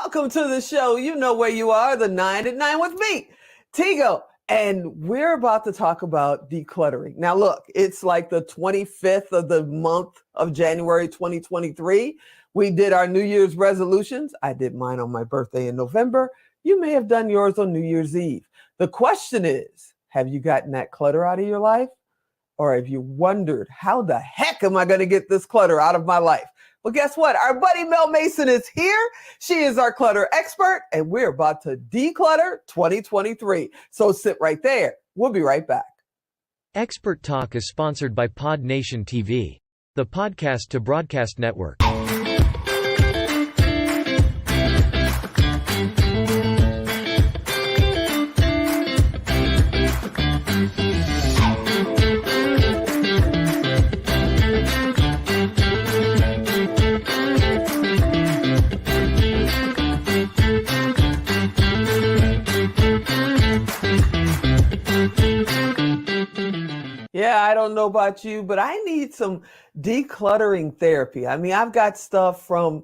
Welcome to the show. You know where you are, the 9 at 9 with me, Tigo. And we're about to talk about decluttering. Now, look, it's like the 25th of the month of January 2023. We did our New Year's resolutions. I did mine on my birthday in November. You may have done yours on New Year's Eve. The question is, have you gotten that clutter out of your life? Or have you wondered, how the heck am I going to get this clutter out of my life? Well, guess what? Our buddy Mel Mason is here. She is our clutter expert, and we're about to declutter 2023. So sit right there. We'll be right back. Expert Talk is sponsored by Pod Nation TV, the podcast to broadcast network. Yeah, I don't know about you, but I need some decluttering therapy. I mean, I've got stuff from,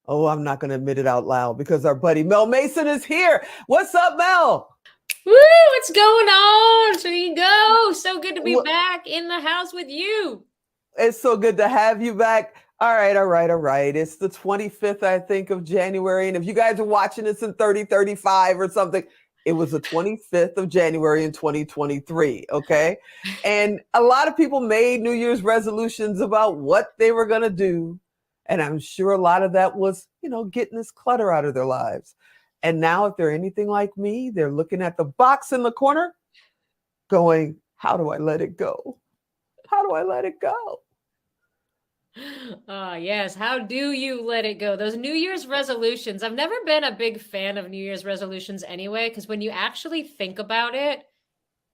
I'm not going to admit it out loud because our buddy Mel Mason is here. What's up, Mel? Woo, what's going on? So you go. So good to be back in the house with you. It's so good to have you back. All right. It's the 25th, I think, of January. And if you guys are watching this in 3035 or something, it was the 25th of January in 2023, okay? And a lot of people made New Year's resolutions about what they were going to do. And I'm sure a lot of that was, getting this clutter out of their lives. And now if they're anything like me, they're looking at the box in the corner going, how do I let it go? How do I let it go? Yes. How do you let it go? Those New Year's resolutions. I've never been a big fan of New Year's resolutions anyway, because when you actually think about it,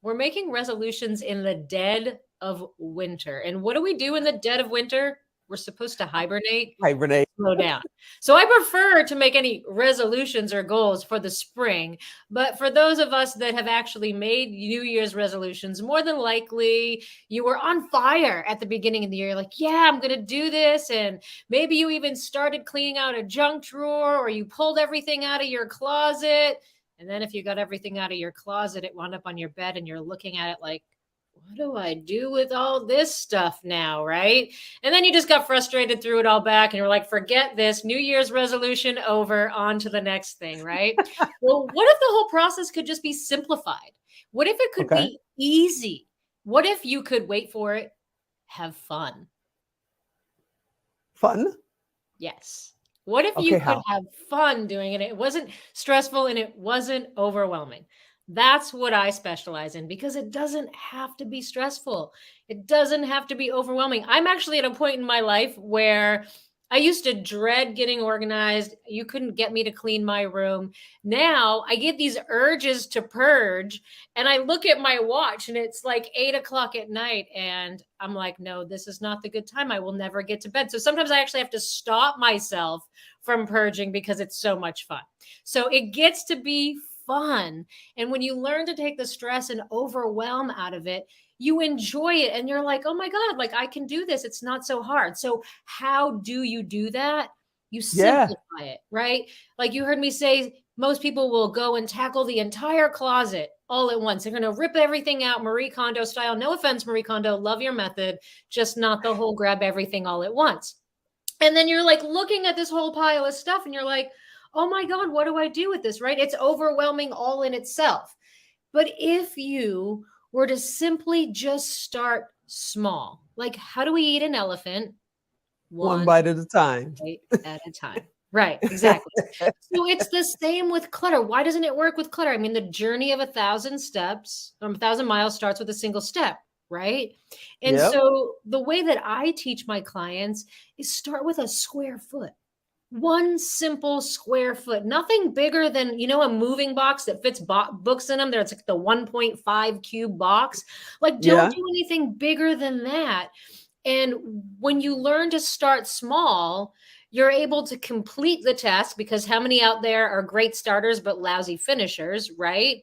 we're making resolutions in the dead of winter. And what do we do in the dead of winter? We're supposed to hibernate. Slow down. So I prefer to make any resolutions or goals for the spring. But for those of us that have actually made New Year's resolutions, more than likely you were on fire at the beginning of the year. You're like, yeah, I'm going to do this. And maybe you even started cleaning out a junk drawer, or you pulled everything out of your closet. And then if you got everything out of your closet, it wound up on your bed and you're looking at it like, what do I do with all this stuff now, right? And then you just got frustrated, threw it all back, and you're like, forget this, New Year's resolution over, on to the next thing, right? Well, what if the whole process could just be simplified? What if it could be easy? What if you could, wait for it, have fun? Fun? Yes. What if you could have fun doing it? It wasn't stressful and it wasn't overwhelming. That's what I specialize in, because it doesn't have to be stressful. It doesn't have to be overwhelming. I'm actually at a point in my life where I used to dread getting organized. You couldn't get me to clean my room. Now I get these urges to purge, and I look at my watch and it's like 8:00 at night. And I'm like, no, this is not the good time. I will never get to bed. So sometimes I actually have to stop myself from purging because it's so much fun. So it gets to be fun. And when you learn to take the stress and overwhelm out of it, you enjoy it. And you're like, oh my God, like I can do this. It's not so hard. So how do you do that? You simplify it, right? Like you heard me say, most people will go and tackle the entire closet all at once. They're going to rip everything out Marie Kondo style. No offense, Marie Kondo, love your method, just not the whole grab everything all at once. And then you're like looking at this whole pile of stuff and you're like, oh my God, what do I do with this, right? It's overwhelming all in itself. But if you were to simply just start small, like how do we eat an elephant? One bite at a time. At a time. Right, exactly. So it's the same with clutter. Why doesn't it work with clutter? I mean, the journey of 1,000 steps, 1,000 miles starts with a single step, right? And so the way that I teach my clients is start with a square foot. One simple square foot, nothing bigger than, a moving box that fits books in them. There's like the 1.5 cube box. Like don't do anything bigger than that. And when you learn to start small, you're able to complete the task, because how many out there are great starters but lousy finishers, right?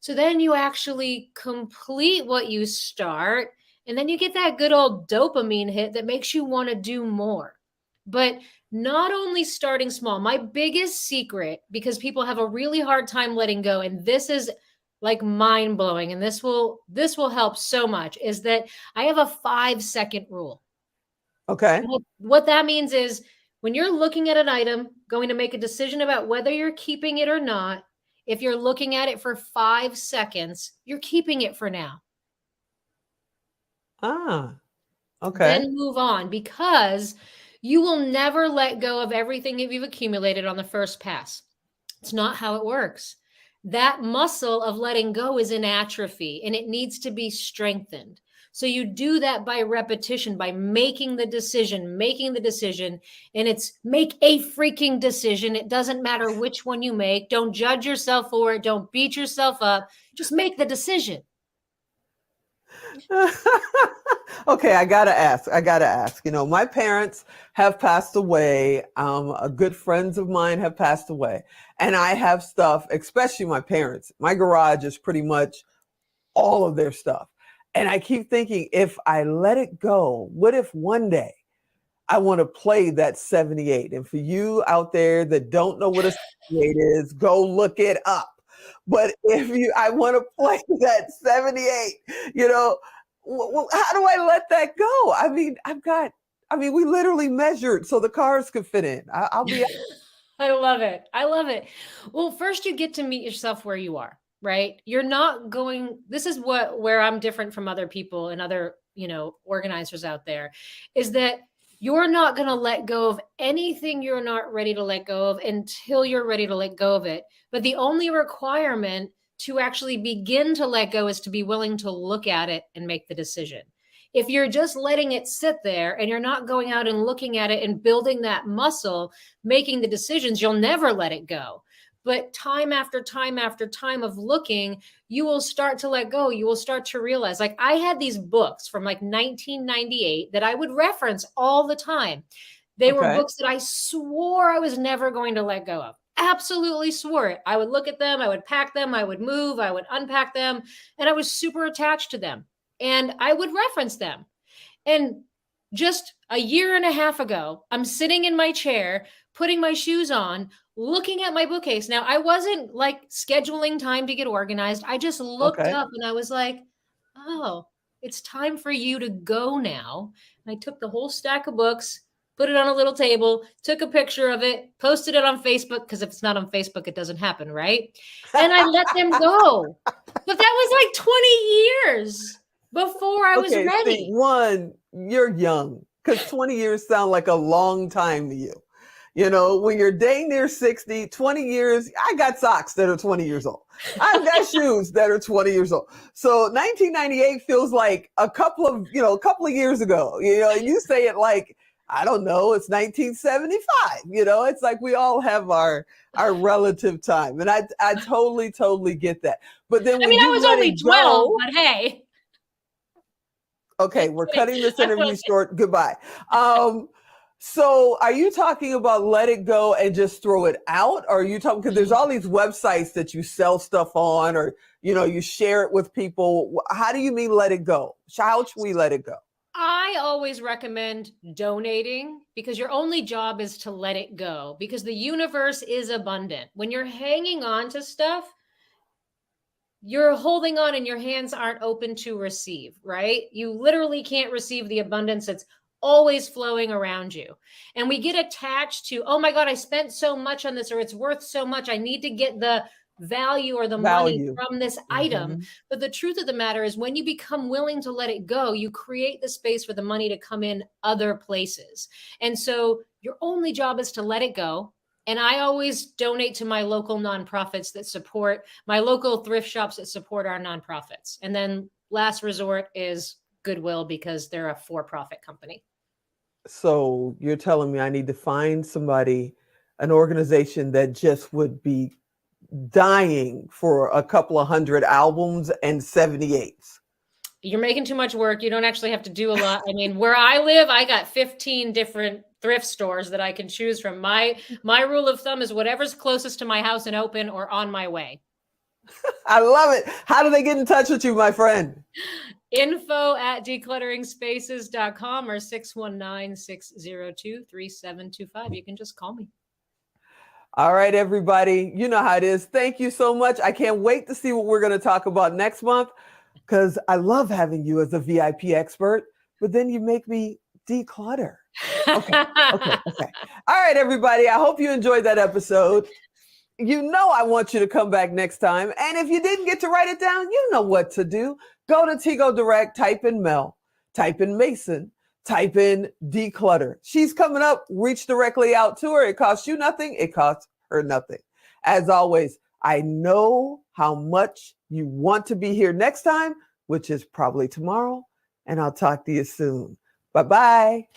So then you actually complete what you start, and then you get that good old dopamine hit that makes you want to do more. but not only starting small. My biggest secret, because people have a really hard time letting go, and this is like mind blowing, and this will help so much, is that I have a 5-second rule. Okay. What that means is when you're looking at an item, going to make a decision about whether you're keeping it or not, if you're looking at it for 5 seconds, you're keeping it for now. Ah, okay. Then move on, because you will never let go of everything that you've accumulated on the first pass. It's not how it works. That muscle of letting go is in atrophy, and it needs to be strengthened. So you do that by repetition, by making the decision, and it's make a freaking decision. It doesn't matter which one you make. Don't judge yourself for it. Don't beat yourself up. Just make the decision. Okay, I gotta ask. You know, my parents have passed away. Good friends of mine have passed away. And I have stuff, especially my parents. My garage is pretty much all of their stuff. And I keep thinking, if I let it go, what if one day I want to play that 78? And for you out there that don't know what a 78 is, go look it up. But I want to play that 78, you know, how do I let that go? I mean, we literally measured so the cars could fit in. I'll be. I love it. I love it. Well, first you get to meet yourself where you are, right? You're not going, this is where I'm different from other people and other, organizers out there, is that you're not going to let go of anything you're not ready to let go of until you're ready to let go of it. But the only requirement to actually begin to let go is to be willing to look at it and make the decision. If you're just letting it sit there and you're not going out and looking at it and building that muscle, making the decisions, you'll never let it go. But time after time after time of looking, you will start to let go. You will start to realize, like, I had these books from like 1998 that I would reference all the time. They were books that I swore I was never going to let go of. Absolutely swore it. I would look at them, I would pack them, I would move, I would unpack them, and I was super attached to them. And I would reference them. And just a year and a half ago, I'm sitting in my chair, putting my shoes on, looking at my bookcase. Now, I wasn't like scheduling time to get organized. I just looked up and I was like, oh, it's time for you to go now. And I took the whole stack of books, put it on a little table, took a picture of it, posted it on Facebook, because if it's not on Facebook, it doesn't happen, right? And I let them go. But that was like 20 years before I was ready. See, one, you're young, because 20 years sound like a long time to you. You know, when you're dang near 60, 20 years, I got socks that are 20 years old. I've got shoes that are 20 years old. So 1998 feels like a couple of years ago, and you say it like, I don't know, it's 1975, it's like we all have our relative time. And I totally get that. But then when I was only 12, but hey. Okay, we're cutting this interview short. Goodbye. So are you talking about let it go and just throw it out? Or are you talking, because there's all these websites that you sell stuff on, or, you share it with people. How do you mean let it go? How should we let it go? I always recommend donating, because your only job is to let it go, because the universe is abundant. When you're hanging on to stuff, you're holding on and your hands aren't open to receive, right? You literally can't receive the abundance that's always flowing around you. And we get attached to, oh my God, I spent so much on this, or it's worth so much. I need to get the value or the money from this item. But the truth of the matter is, when you become willing to let it go, you create the space for the money to come in other places. And so your only job is to let it go. And I always donate to my local nonprofits that support my local thrift shops that support our nonprofits. And then last resort is Goodwill, because they're a for-profit company. So you're telling me I need to find somebody, an organization that just would be dying for a couple of 100 albums and 78s. You're making too much work. You don't actually have to do a lot. I mean, where I live, I got 15 different thrift stores that I can choose from. My rule of thumb is whatever's closest to my house and open or on my way. I love it. How do they get in touch with you, my friend? info@decluttering-spaces.com or 619-602-3725. You can just call me. All right, everybody. You know how it is. Thank you so much. I can't wait to see what we're going to talk about next month because I love having you as a VIP expert, but then you make me declutter. Okay. All right, everybody. I hope you enjoyed that episode. You know I want you to come back next time. And if you didn't get to write it down, you know what to do. Go to Tigo Direct, type in Mel, type in Mason, type in declutter. She's coming up. Reach directly out to her. It costs you nothing. It costs her nothing. As always, I know how much you want to be here next time, which is probably tomorrow. And I'll talk to you soon. Bye-bye.